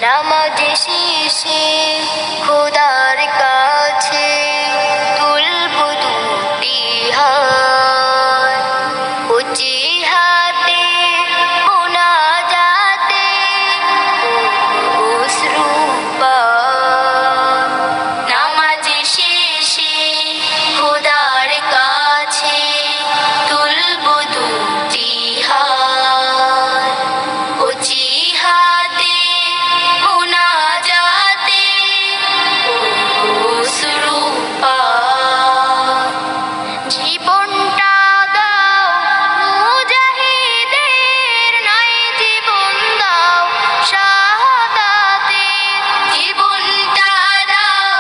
নামাজে শেষে খোদার কাছে তুলব দুটি হাত, উঁচি হাতে মুনাজাতে অশ্রু পান। নামাজে শেষে খোদার কাছে তুলব দুটি হাত, উঁচি হাতে মুনাজাতে অশ্রু পান। জীবনটা দাও মুজাহিদের, নাই জীবন দাও শাহাদাতে। জীবনটা দাও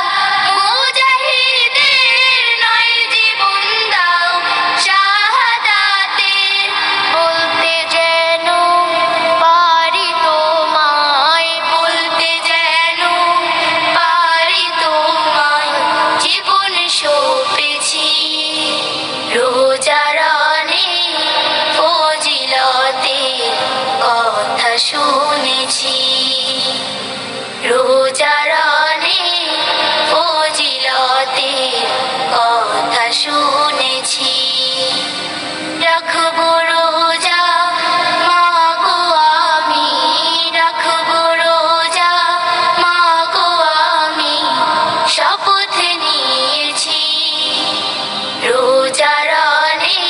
মুজাহিদের, নাই জীবন দাও শাহাদাতে। বলতে যেন পারি তোমায়, বলতে যেন পারি তোমায়, জীবন সঁপেছি রোজারানে ফজিলতে কথা শুনেছি। রোজারানে ফজিলতে কথা শুনেছি। রাখবো রোজা মাগো আমি, রাখবো রোজা মাগো আমি, শপথ নিয়েছি। রোজারানে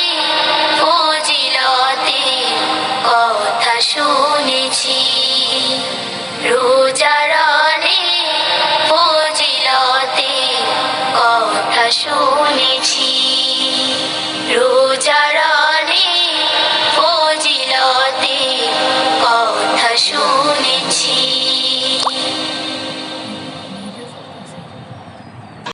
ফজিলতে কথা শুনেছি। রোজারানে ফজিলতে কথা শুনেছি। রোজারা